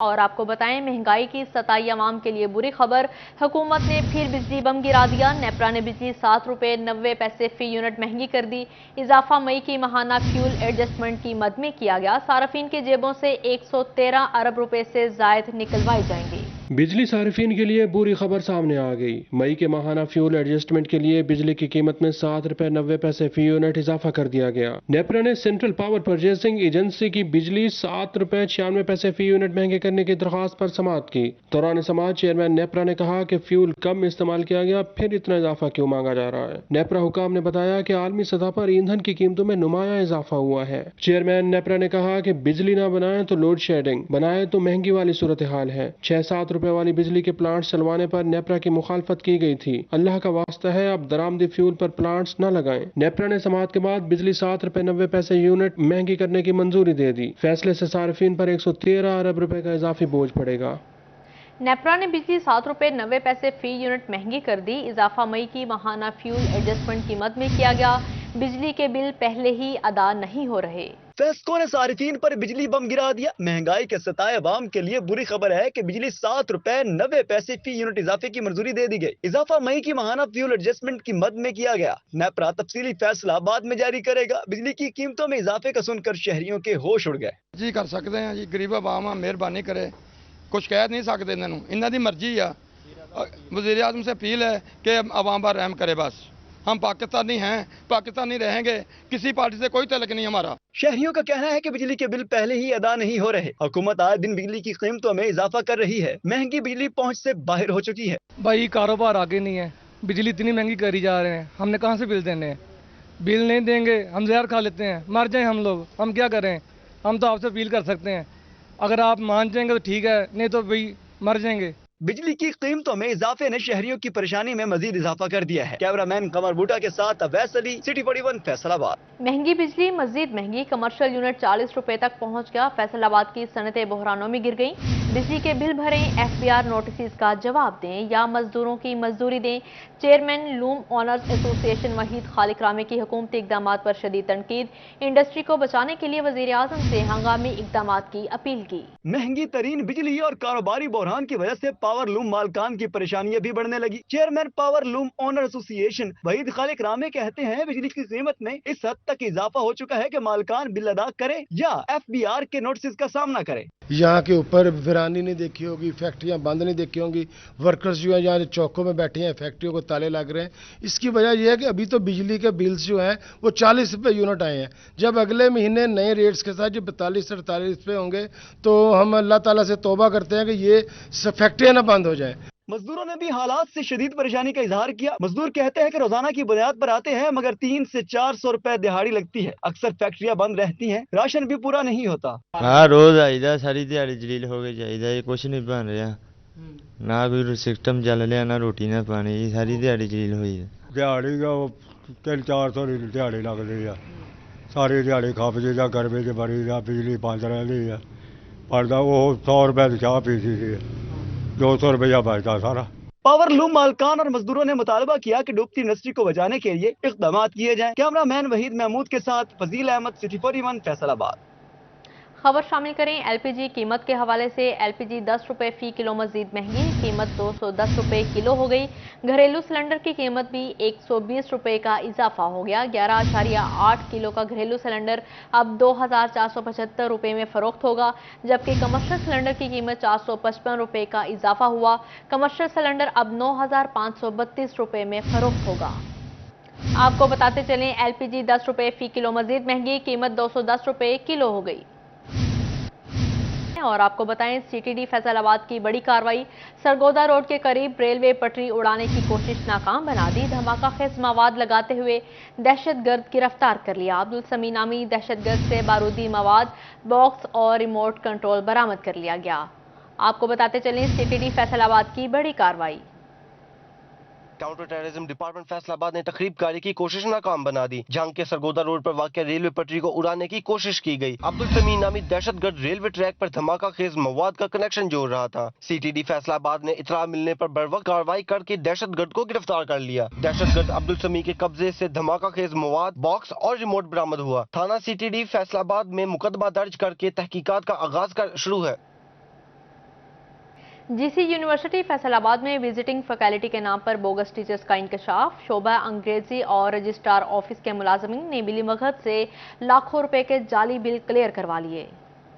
اور آپ کو بتائیں مہنگائی کی ستائی عوام کے لیے بری خبر، حکومت نے پھر بجلی بم گرا دیا۔ نیپرا نے بجلی 7.90 روپے فی یونٹ مہنگی کر دی۔ اضافہ مئی کی ماہانہ فیول ایڈجسٹمنٹ کی مد میں کیا گیا۔ صارفین کے جیبوں سے 113 ارب روپے سے زائد نکلوائے جائیں گے۔ بجلی صارفین کے لیے بری خبر سامنے آ گئی۔ مئی کے ماہانہ فیول ایڈجسٹمنٹ کے لیے بجلی کی قیمت میں 7.90 روپے فی یونٹ اضافہ کر دیا گیا۔ نیپرا نے سینٹرل پاور پرچیزنگ ایجنسی کی بجلی 7.96 روپے فی یونٹ مہنگے کرنے کی درخواست پر سماعت کی۔ دوران سماعت چیئرمین نیپرا نے کہا کہ فیول کم استعمال کیا گیا، پھر اتنا اضافہ کیوں مانگا جا رہا ہے۔ نیپرا حکام نے بتایا کہ عالمی سطح پر ایندھن کی قیمتوں میں نمایاں اضافہ ہوا ہے۔ چیئرمین نیپرا نے کہا کہ بجلی نہ بنائیں تو لوڈ شیڈنگ، بنائیں تو مہنگی والی صورتحال ہے۔ 6-7 روپے والی بجلی کے پلانٹس چلوانے پر نیپرا کی مخالفت کی گئی تھی۔ اللہ کا واسطہ ہے اب درآمدی فیول پر پلانٹس نہ لگائیں۔ نیپرا نے سماعت کے بعد بجلی 7.90 روپے یونٹ مہنگی کرنے کی منظوری دے دی۔ فیصلے سے صارفین پر 113 ارب روپے کا اضافی بوجھ پڑے گا۔ نیپرا نے بجلی 7.90 روپے فی یونٹ مہنگی کر دی۔ اضافہ مئی کی ماہانہ فیول ایڈجسٹمنٹ کی مد میں کیا گیا۔ بجلی کے بل پہلے ہی ادا نہیں ہو رہے۔ فیسکو نے صارفین پر بجلی بم گرا دیا۔ مہنگائی کے ستائے عوام کے لیے بری خبر ہے کہ بجلی 7.90 روپے فی یونٹ اضافے کی منظوری دے دی گئی۔ اضافہ مئی کی ماہانہ فیول ایڈجسٹمنٹ کی مد میں کیا گیا۔ نیپرا تفصیلی فیصلہ بعد میں جاری کرے گا۔ بجلی کی قیمتوں میں اضافے کا سن کر شہریوں کے ہوش اڑ گئے۔ جی کر سکتے ہیں جی، غریب عوام مہربانی کرے، کچھ کہہ نہیں سکتے، انہوں دی مرضی ہے۔ وزیر اعظم سے اپیل ہے کہ عوام پر رحم کرے۔ بس ہم پاکستانی ہیں، پاکستانی رہیں گے، کسی پارٹی سے کوئی تعلق نہیں ہمارا۔ شہریوں کا کہنا ہے کہ بجلی کے بل پہلے ہی ادا نہیں ہو رہے۔ حکومت آئے دن بجلی کی قیمتوں میں اضافہ کر رہی ہے۔ مہنگی بجلی پہنچ سے باہر ہو چکی ہے۔ بھائی کاروبار آگے نہیں ہے، بجلی اتنی مہنگی کری جا رہے ہیں، ہم نے کہاں سے بل دینے ہیں؟ بل نہیں دیں گے ہم زہر کھا لیتے ہیں، مر جائیں ہم لوگ، ہم کیا کریں؟ ہم تو آپ سے اپیل کر سکتے ہیں، اگر آپ مان جائیں گے تو ٹھیک ہے، نہیں تو بھائی مر جائیں گے۔ بجلی کی قیمتوں میں اضافے نے شہریوں کی پریشانی میں مزید اضافہ کر دیا ہے۔ کیمرہ مین قمر بوٹا کے ساتھ اویس علی، سٹی 41 فیصل آباد۔ مہنگی بجلی مزید مہنگی، کمرشل یونٹ 40 روپے تک پہنچ گیا۔ فیصل آباد کی صنعتیں بحرانوں میں گر گئیں۔ بجلی کے بل بھریں، ایف بی آر نوٹسز کا جواب دیں یا مزدوروں کی مزدوری دیں۔ چیئرمین لوم اونرز ایسوسی ایشن وحید خالق رامی کی حکومتی اقدامات پر شدید تنقید۔ انڈسٹری کو بچانے کے لیے وزیر اعظم سے ہنگامی اقدامات کی اپیل کی۔ مہنگی ترین بجلی اور کاروباری بحران کی وجہ سے پاور لوم مالکان کی پریشانیاں بھی بڑھنے لگی۔ چیئرمین پاور لوم اونر ایسوسی ایشن وحید خالق رامی کہتے ہیں بجلی کی قیمت میں اس حد تک اضافہ ہو چکا ہے کہ مالکان بل ادا کرے یا ایف بی آر کے نوٹسز کا سامنا کرے۔ یہاں کے اوپر ویرانی نہیں دیکھی ہوگی، فیکٹریاں بند نہیں دیکھی ہوں گی، ورکرز جو ہیں یہاں چوکوں میں بیٹھے ہیں، فیکٹریوں کو تالے لگ رہے ہیں۔ اس کی وجہ یہ ہے کہ ابھی تو بجلی کے بلز جو ہیں وہ 40 روپے یونٹ آئے ہیں۔ جب اگلے مہینے نئے ریٹس کے ساتھ جب 42-48 روپے ہوں گے تو ہم اللہ تعالیٰ سے توبہ کرتے ہیں کہ یہ فیکٹریاں نہ بند ہو جائیں۔ مزدوروں نے بھی حالات سے شدید پریشانی کا اظہار کیا۔ مزدور کہتے ہیں کہ روزانہ کی بنیاد پر آتے ہیں مگر 300 سے 400 روپے دہاڑی لگتی ہے۔ اکثر فیکٹریاں بند رہتی ہیں، راشن بھی پورا نہیں ہوتا۔ ہاں روز آئی دا، ساری دیہڑی جلیل ہو کے چاہیے، یہ کچھ نہیں بن رہا، نہ کوئی سسٹم چل رہا، نہ روٹی نہ پانی، ساری دیہڑی جلیل ہوئی ہے۔ دیہڑی کا 300-400 دیہڑی لگ رہی ہے، ساری دیہڑی کھپ جی گرمی چ بڑی بجلی بند رہی ہے، پڑتا وہ 100 روپے چاہ پیتی تھی، 200 روپیہ بچتا سارا۔ پاور لوم مالکان اور مزدوروں نے مطالبہ کیا کہ ڈوبتی انڈسٹری کو بچانے کے لیے اقدامات کیے جائیں۔ کیمرہ مین وحید محمود کے ساتھ فضیل احمد، سٹی 41 فیصل آباد۔ خبر شامل کریں ایل پی جی قیمت کے حوالے سے۔ ایل پی جی 10 روپے فی کلو مزید مہنگی، قیمت 210 روپے کلو ہو گئی۔ گھریلو سلنڈر کی قیمت بھی 120 روپے کا اضافہ ہو گیا۔ 11.8 کلو کا گھریلو سلنڈر اب 2475 روپے میں فروخت ہوگا، جبکہ کمرشل سلنڈر کی قیمت 455 روپے کا اضافہ ہوا۔ کمرشل سلنڈر اب 9532 روپے میں فروخت ہوگا۔ آپ کو بتاتے چلیں ایل پی جی 10 روپے فی کلو مزید مہنگی، قیمت 210 روپے کلو ہو گئی۔ اور آپ کو بتائیں سی ٹی ڈی فیصل آباد کی بڑی کارروائی، سرگودا روڈ کے قریب ریلوے پٹری اڑانے کی کوشش ناکام بنا دی۔ دھماکہ خیز مواد لگاتے ہوئے دہشت گرد گرفتار کر لیا۔ عبدالسمی نامی دہشت گرد سے بارودی مواد، باکس اور ریموٹ کنٹرول برآمد کر لیا گیا۔ آپ کو بتاتے چلیں سی ٹی ڈی فیصل آباد کی بڑی کارروائی۔ کاؤنٹر ٹیررزم ڈپارٹمنٹ فیصل آباد نے تخریب کاری کی کوشش ناکام بنا دی۔ جنگ کے سرگودا روڈ پر واقع ریلوے پٹری کو اڑانے کی کوشش کی گئی۔ عبدالسمی نامی دہشت گرد ریلوے ٹریک پر دھماکہ خیز مواد کا کنیکشن جوڑ رہا تھا۔ سی ٹی ڈی فیصل آباد نے اطلاع ملنے پر بروقت کارروائی کر کے دہشت گرد کو گرفتار کر لیا۔ دہشت گرد عبدالسمی کے قبضے سے دھماکہ خیز مواد، باکس اور ریموٹ برآمد ہوا۔ تھانہ سی ٹی ڈی فیصل آباد میں مقدمہ درج کر کے تحقیقات کا آغاز شروع ہے۔ जीसी यूनिवर्सिटी फैसलाबाद में विजिटिंग फैकल्टी के नाम पर बोगस टीचर्स का इंकशाफ। शोबा अंग्रेजी और रजिस्ट्रार ऑफिस के मुलाजमीन ने मिलीभगत से लाखों रुपए के जाली बिल क्लियर करवा लिए।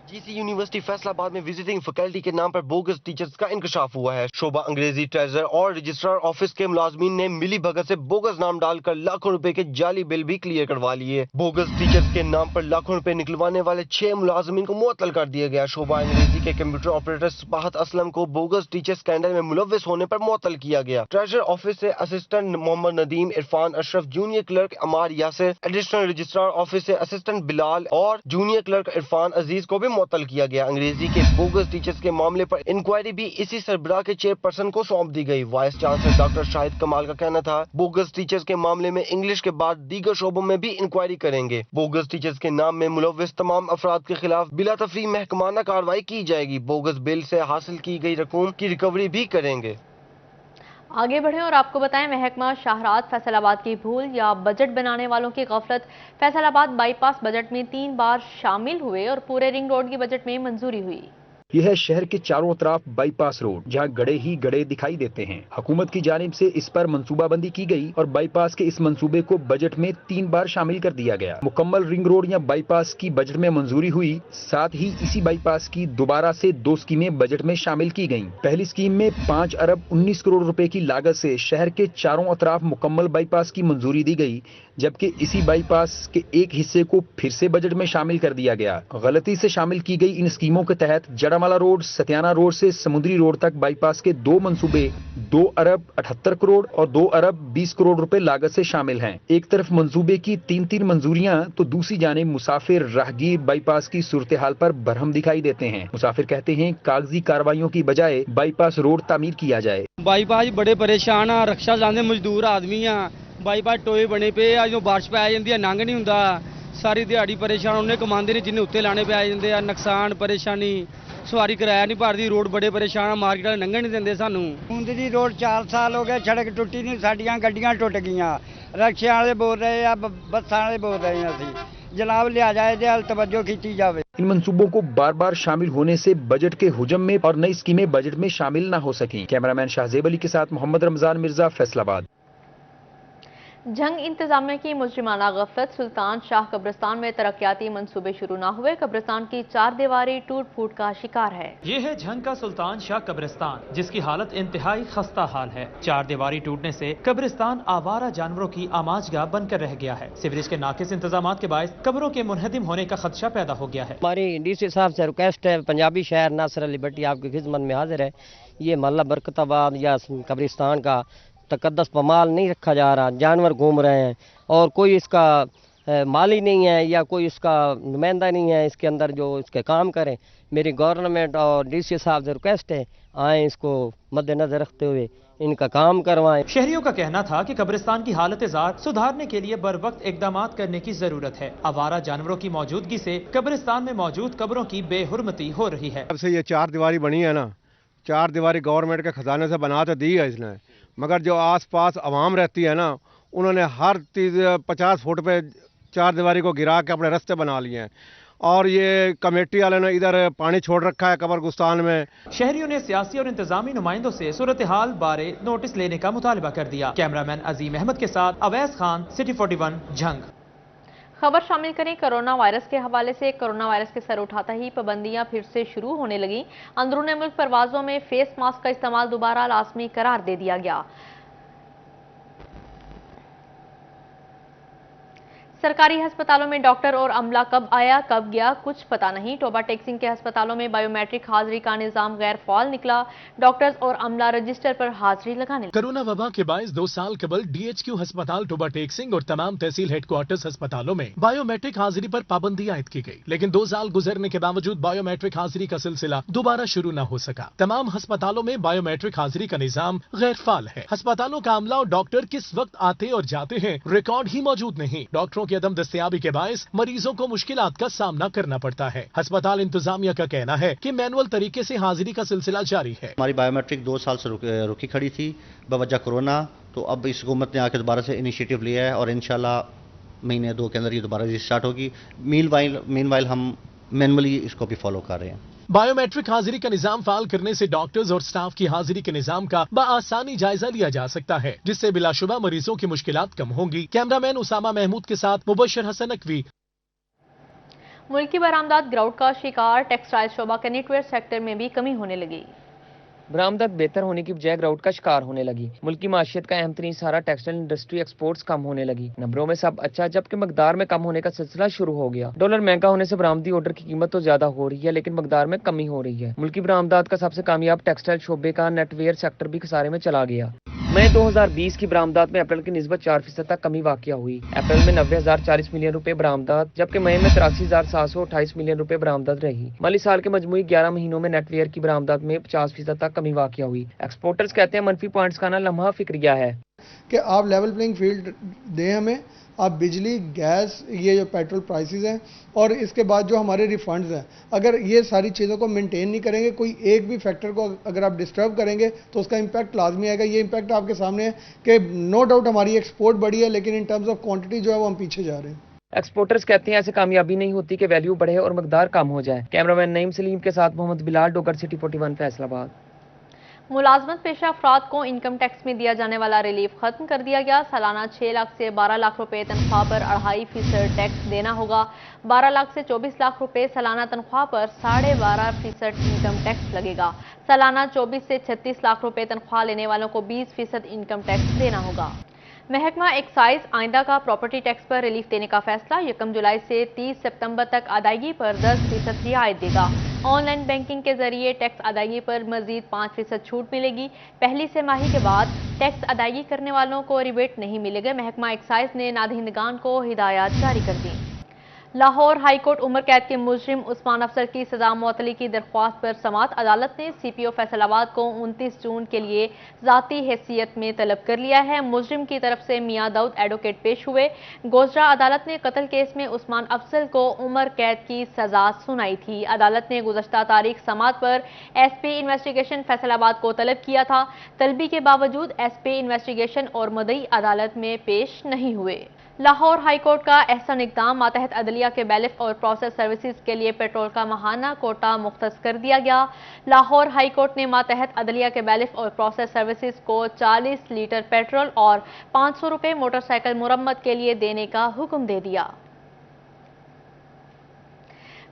जीसी यूनिवर्सिटी फैसलाबाद में विजिटिंग फैकल्टी के नाम पर बोगस टीचर्स का इंकशाफ हुआ है। शोबा अंग्रेजी, ट्रेजर और रजिस्ट्रार ऑफिस के मुलाजमीन ने मिली भगत से बोगस नाम डालकर लाखों रुपए के जाली बिल भी क्लियर करवा लिए। बोगस टीचर्स के नाम पर लाखों रुपए निकलवाने वाले 6 मुलाजमीन को मुअत्तल कर दिया गया। शोबा अंग्रेजी के कंप्यूटर ऑपरेटर सबाहत असलम को बोगस टीचर स्कैंडल में मुलव्विस होने पर मुअत्तल किया गया। ट्रेजर ऑफिस से assistant Mohammad Nadeem, Irfan Ashraf, junior clerk Ammar Yasir, additional registrar office से असिस्टेंट बिलाल और जूनियर क्लर्क इरफान अजीज को भी मुअत्तल किया गया। अंग्रेजी के बोगस टीचर्स के मामले पर इंक्वायरी भी इसी सरबराह के चेयरपर्सन को सौंप दी गई। वाइस चांसलर डॉक्टर शाहिद कमाल का कहना था, बोगस टीचर्स के मामले में इंग्लिश के बाद दीगर शोबों में भी इंक्वायरी करेंगे। बोगस टीचर्स के नाम में मुलव्विस तमाम अफराद के खिलाफ बिला तफरीक महकमाना कार्रवाई की जाएगी। बोगस बिल से हासिल की गई रकूम की रिकवरी भी करेंगे। आगे बढ़ें और आपको बताएं, महकमा शाहरात फैसलाबाद की भूल या बजट बनाने वालों की गफलत। फैसलाबाद बाईपास बजट में 3 बार शामिल हुए और पूरे रिंग रोड की बजट में मंजूरी हुई। यह है शहर के चारों तरफ बाईपास रोड, जहां गड़े ही गड़े दिखाई देते हैं। हुकूमत की जानिब से इस पर मंसूबाबंदी की गई और बाईपास के इस मंसूबे को बजट में 3 बार शामिल कर दिया गया। मुकम्मल रिंग रोड या बाईपास की बजट में मंजूरी हुई। साथ ही इसी बाईपास की दोबारा से 2 स्कीमें बजट में शामिल की गयी। पहली स्कीम में 5 अरब 19 करोड़ रुपए की लागत से शहर के चारों अतराफ मुकम्मल बाईपास की मंजूरी दी गई, जबकि इसी बाईपास के एक हिस्से को फिर से बजट में शामिल कर दिया गया। गलती से शामिल की गई इन स्कीमों के तहत जड़ामाला रोड, सतियाना रोड से समुद्री रोड तक बाईपास के 2 मंसूबे 2 अरब 78 करोड़ और 2 अरब 20 करोड़ रुपए लागत से शामिल हैं। एक तरफ मंसूबे की 3 मंजूरियां तो दूसरी जानिब मुसाफिर राहगीर बाईपास की सूरत हाल पर बरहम दिखाई देते हैं। मुसाफिर कहते हैं कागजी कार्रवाइयों की बजाय बाईपास रोड तामीर किया जाए। बाईपास बड़े परेशान आ, रक्षा जाने मजदूर आदमी आ, बाईपास टोए बने पे आ, जो बारिश पे आ जाती है नंग नहीं हुंदा, सारी दिहाड़ी परेशान उन्हें कमांदे नहीं जिन्हें उत्ते लाने पे आ जाते हैं। नुकसान परेशानी, सवारी किराया नहीं भरती, रोड बड़े परेशान, मार्केट वाले लंघन नहीं देंगे सानू। ऊंदरी रोड 4 साल हो गए, सड़क टुटी नहीं, साडियां गड्डियां टुट गईयां। रक्षा वाले बोल रहे हैं, बसां वाले बोल रहे हैं, असीं जनाब लिया जाए दे तवज्जो की जाए। इन मंसूबों को बार बार शामिल होने से बजट के हुजम में और नई स्कीमें बजट में शामिल न हो सकी। कैमरामैन शाहजेब अली के साथ मोहम्मद रमजान मिर्जा, फैसलाबाद। जंग इंतजामिया की मुजरिमाना गफलत। सुल्तान शाह कब्रिस्तान में तरक्याती मंसूबे शुरू न हुए। कब्रिस्तान की 4 दीवारी टूट फूट का शिकार है। ये है झंग का सुल्तान शाह कब्रिस्तान, जिसकी हालत इंतहाई खस्ता हाल है। 4 दीवारी टूटने से कब्रिस्तान आवारा जानवरों की आमाजगाह बनकर रह गया है। सीवरेज के नाकिस इंतजाम के बायस कब्रों के मुनहदिम होने का खदशा पैदा हो गया है। हमारी डीसी साहब से रिक्वेस्ट है, पंजाबी शहर नासिर अली भट्टी आपकी खिदमत में हाजिर है। ये मोहल्ला बरकताबाद या कब्रिस्तान का तकद्दस पमाल नहीं रखा जा रहा, जानवर घूम रहे हैं और कोई इसका माली नहीं है या कोई इसका नुमाइंदा नहीं है इसके अंदर जो इसके काम करें। मेरी गवर्नमेंट और डीसी साहब से रिक्वेस्ट है, आए इसको मद्देनजर रखते हुए इनका काम करवाएं। शहरियों का कहना था कि कब्रिस्तान की हालत ज़ात सुधारने के लिए बर वक्त इकदाम करने की जरूरत है। आवारा जानवरों की मौजूदगी से कब्रिस्तान में मौजूद कब्रों की बेहुरमती हो रही है। जब से ये 4 दीवारी बनी है ना, 4 दीवारी गवर्नमेंट के खजाने से बना तो दी है इसने, मगर जो आसपास आवाम रहती है ना, उन्होंने हर 50 फुट पे 4 दीवारी को गिरा के अपने रास्ते बना लिए हैं। और ये कमेटी वाले ने इधर पानी छोड़ रखा है कब्रिस्तान में। शहरियों ने सियासी और इंतजामी नुमाइंदों से सूरत हाल बारे नोटिस लेने का मुतालबा कर दिया। कैमरामैन अजीम अहमद के साथ अवैस खान, सिटी 41, झंग। खबर शामिल करें कोरोना वायरस के हवाले से। कोरोना वायरस के सर उठाता ही पाबंदियां फिर से शुरू होने लगी। अंदरूनी मुल्क परवाजों में फेस मास्क का इस्तेमाल दोबारा लाजमी करार दे दिया गया। सरकारी अस्पतालों में डॉक्टर और अमला कब आया कब गया कुछ पता नहीं। टोबा टेक्सिंग के अस्पतालों में बायोमेट्रिक हाजिरी का निजाम गैर फाल निकला। डॉक्टर्स और अमला रजिस्टर पर हाजिरी लगाने लगे। कोरोना वबा के बायस 2 साल कबल DHQ अस्पताल टोबा टेक्सिंग और तमाम तहसील हेडक्वार्टर्स अस्पतालों में बायोमेट्रिक हाजिरी पर पाबंदी आयद की गई, लेकिन 2 साल गुजरने के बावजूद बायोमेट्रिक हाजिरी का सिलसिला दोबारा शुरू न हो सका। तमाम अस्पतालों में बायोमेट्रिक हाजिरी का निजाम गैर फाल है। अस्पतालों का अमला और डॉक्टर किस वक्त आते और जाते हैं रिकॉर्ड ही मौजूद नहीं। डॉक्टरों की अदम दस्तयाबी के बायस मरीजों को मुश्किलात का सामना करना पड़ता है। अस्पताल इंतजामिया का कहना है कि मैनुअल तरीके से हाजिरी का सिलसिला जारी है। हमारी बायोमेट्रिक 2 साल से रुकी खड़ी थी बवजह कोरोना, तो अब इस हुकूमत ने आकर दोबारा से इनिशिएटिव लिया है और इंशाल्लाह महीने 2 के अंदर ये दोबारा स्टार्ट होगी। मीनवाइल हम मैनुअली इसको भी फॉलो कर रहे हैं। बायोमेट्रिक हाजिरी का निजाम फाल करने से डॉक्टर्स और स्टाफ की हाजिरी के निजाम का बआसानी जायजा लिया जा सकता है, जिससे बिलाशुबा मरीजों की मुश्किलात कम होंगी। कैमरामैन उसामा महमूद के साथ मुबशर हसन नकवी। मुल्की बरामदात ग्राउट का शिकार, टेक्सटाइल शोबा के नेटवेयर सेक्टर में भी कमी होने लगी। बरामदात बेहतर होने की बजाय ग्राउट का शिकार होने लगी। मुल्की माशियत का अहम तरीन सहारा टेक्सटाइल इंडस्ट्री एक्सपोर्ट्स कम होने लगी। नंबरों में सब अच्छा, जबकि मकदार में कम होने का सिलसिला शुरू हो गया। डॉलर महंगा होने से बरामदी ऑर्डर की कीमत तो ज्यादा हो रही है, लेकिन मकदार में कमी हो रही है। मुल्की बरामदात का सबसे कामयाब टेक्सटाइल शोबे का नेटवेयर सेक्टर भी खसारे में चला गया। मई 2020 की बरामदात में अप्रैल की निस्बत 4% तक कमी वाक़या हुई। अप्रैल में 90,040 मिलियन रुपए बरामदात, जबकि मई में 83,728 मिलियन रुपए बरामदात रही। माली साल के मजमूई 11 महीनों में नेटवेयर की बरामदात में 50% तक कमी वाक़या हुई। एक्सपोर्टर्स कहते हैं मनफी पॉइंट्स का ना लम्हा फिक्रिया है कि आप लेवल प्लेइंग फील्ड दें हमें, आप बिजली, गैस, ये जो पेट्रोल प्राइसेस हैं और इसके बाद जो हमारे रिफंड्स हैं, अगर ये सारी चीज़ों को मेंटेन नहीं करेंगे, कोई एक भी फैक्टर को अगर आप डिस्टर्ब करेंगे तो उसका इम्पैक्ट लाजमी आएगा। ये इम्पैक्ट आपके सामने है कि नो डाउट हमारी एक्सपोर्ट बढ़ी है, लेकिन इन टर्म्स ऑफ क्वांटिटी जो है वो हम पीछे जा रहे हैं। एक्सपोर्टर्स कहते हैं ऐसे कामयाबी नहीं होती कि वैल्यू बढ़े और मकदार कम हो जाए। कैमरामैन नईम सलीम के साथ मोहम्मद बिलाल, डोगर सिटी 41 फैसलाबाद। मुलाजमत पेशा अफराद को इनकम टैक्स में दिया जाने वाला रिलीफ खत्म कर दिया गया। सालाना 6 लाख से 12 लाख रुपए तनख्वाह पर 2.5% टैक्स देना होगा। 12 लाख से 24 लाख रुपए सालाना तनख्वाह पर 12.5% इनकम टैक्स लगेगा। सालाना 24 से 36 लाख रुपए तनख्वाह लेने वालों को 20% इनकम टैक्स देना होगा। महकमा एक्साइज आइंदा का प्रॉपर्टी टैक्स पर रिलीफ देने का फैसला। 1 जुलाई से 30 सितंबर तक अदायगी पर 10% रियायत देगा। ऑनलाइन बैंकिंग के जरिए टैक्स अदायगी पर मजीद 5% छूट मिलेगी। पहली तिमाही के बाद टैक्स अदायगी करने वालों को रिबेट नहीं मिलेगा। महकमा एक्साइज ने नादहिंदगान को हिदायत जारी कर दी। लाहौर हाई कोर्ट उम्र कैद के मुजरिम उस्मान अफसर की सजा मुअत्तली की दरख्वास्त पर समाअत। अदालत ने CPO फैसलाबाद को 29 जून के लिए ज़ाती हैसियत में तलब कर लिया है। मुजरिम की तरफ से मियां दाऊद एडवोकेट पेश हुए। गोजरा अदालत ने कत्ल केस में उस्मान अफसर को उम्र कैद की सजा सुनाई थी। अदालत ने गुज़श्ता तारीख समाअत पर SP इन्वेस्टिगेशन फैसलाबाद को तलब किया था। तलबी के बावजूद SP इन्वेस्टिगेशन और मदई अदालत में पेश नहीं हुए। लाहौर हाई कोर्ट का अहसन इक़दाम, मातहत अदलिया के बैलिफ और प्रोसेस सर्विसेज के लिए पेट्रोल का माहाना कोटा मुख्तस कर दिया गया। लाहौर हाई कोर्ट ने मातहत अदलिया के बैलिफ और प्रोसेस सर्विसेज को 40 लीटर पेट्रोल और 500 रुपये मोटरसाइकिल मुरम्मत के लिए देने का हुक्म दे दिया।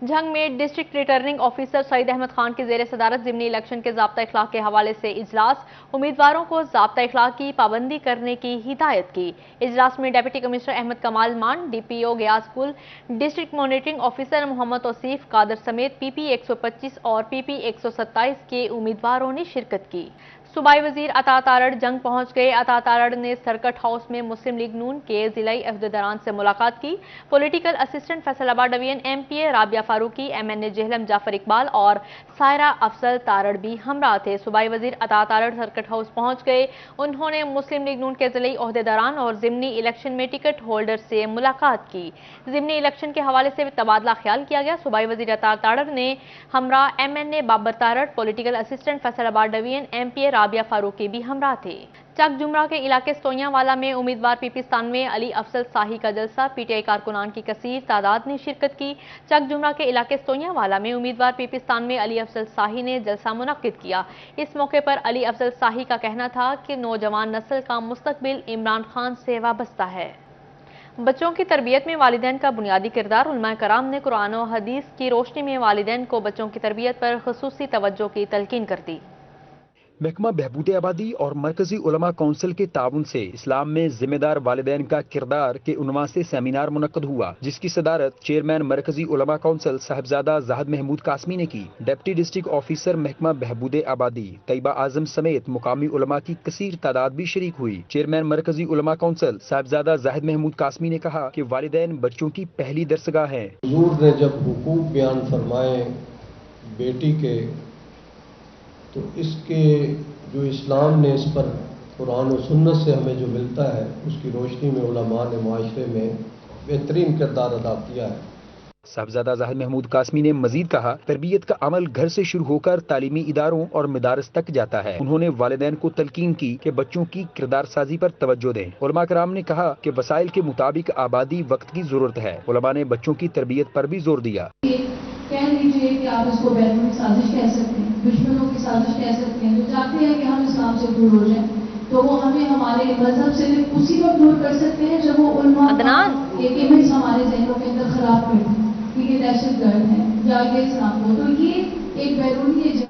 झंग में district returning officer Saeed Ahmed Khan की जेर सदारत ज़िमनी इलेक्शन के ज़ाब्ता इखलाक के हवाले से इजलास। उम्मीदवारों को ज़ाब्ता इखलाक की पाबंदी करने की हिदायत की। इजलास में deputy commissioner Ahmad Kamal Maan, DPO Gayaspul, district monitoring officer Mohammad Tauseef Qadir समेत PP 125 और PP 127 के उम्मीदवारों ने शिरकत की। सूबाई वजीर अता तारड़ जंग पहुंच गए। अता तारड़ ने सर्किट हाउस में मुस्लिम लीग नून के जिलाई अहदेदारान से मुलाकात की। Political assistant Faisalabad division MPA Rabia Farooqi, MNA Jhelum Jafar Iqbal और सायरा अफजल तारड़ भी हमरा थे। सूबाई वजीर अता तारड़ सर्किट हाउस पहुंच गए। उन्होंने मुस्लिम लीग नून के जिलाई अहदेदारान और ज़िमनी इलेक्शन में टिकट होल्डर से मुलाकात की। ज़िमनी इलेक्शन के हवाले से तबादला ख्याल किया गया। सूबाई वजीर अता तारड़ ने हमरा MNA Babar Tarar, political assistant Faisalabad division MPA Rabia Farooqi भी हमरा थे। चक जुमरा के इलाके सोयावाला में उम्मीदवार PP97 अली अफजल शाही का जलसा। PTI कारकुनान की कसीर तादाद ने शिरकत की। चक जुमरा के इलाके सोयावाला में उम्मीदवार PP97 अली अफजल शाही ने जलसा मुनक्किद किया। इस मौके पर अली अफजल शाही का कहना था कि नौजवान नस्ल का मुस्तकबिल इमरान खान से वाबस्ता है। बच्चों की तरबियत में वालिदैन का बुनियादी किरदार। उलमा कराम ने कुरान और हदीस की रोशनी में वालिदैन को बच्चों की तरबियत पर खुसूसी तवज्जो की तलकीन कर दी। महकमा बहबूद आबादी और मरकजी उलमा काउंसिल के ताउन से इस्लाम में जिम्मेदार वालिदैन का किरदार के उन्वान से सेमिनार मुनक्कद हुआ, जिसकी सदारत चेयरमैन मरकजी उलमा काउंसिल साहिबजादा जाहिद महमूद कासमी ने की। डिप्टी डिस्ट्रिक्ट ऑफिसर महकमा बहबूद आबादी तैयबा आजम समेत मुकामी उलमा की कसीर तादाद भी शरीक हुई। चेयरमैन मरकजी उलमा काउंसिल साहिबजादा जाहिद महमूद कासमी ने कहा कि वालिदैन बच्चों की पहली दरसगाह है। हुजूर ने जब हुकूक बयान फरमाए बेटी के, तो इसके जो इस्लाम ने इस पर कुरान और सुन्नत से हमें जो मिलता है, उसकी रोशनी में उलमा ने माशरे में बेहतरीन किरदार अदा किया है। साहिबजादा जाहिद महमूद कासमी ने मजीद कहा, तरबियत का अमल घर से शुरू होकर तालीमी इदारों और मदारस तक जाता है। उन्होंने वालिदैन को तलकीन की कि बच्चों की किरदार साजी पर तवज्जो दें। उलमा कराम ने कहा कि वसाइल के मुताबिक आबादी वक्त की जरूरत है। उलमा ने बच्चों की तरबियत पर भी जोर दिया। कह लीजिए कि आप इसको बैरूनी साजिश कह सकते हैं, दुश्मनों की साजिश कह सकते हैं, जो चाहते हैं कि हम इस्लाम से दूर हो जाएं, तो वो हमें हमारे मजहब से उसी वक्त दूर कर सकते हैं जब वो उन्मा एक इमेज हमारे जहनों के अंदर खराब कर कि ये दहशत गर्द है या ये इस्लाम को, तो ये एक बैरूनी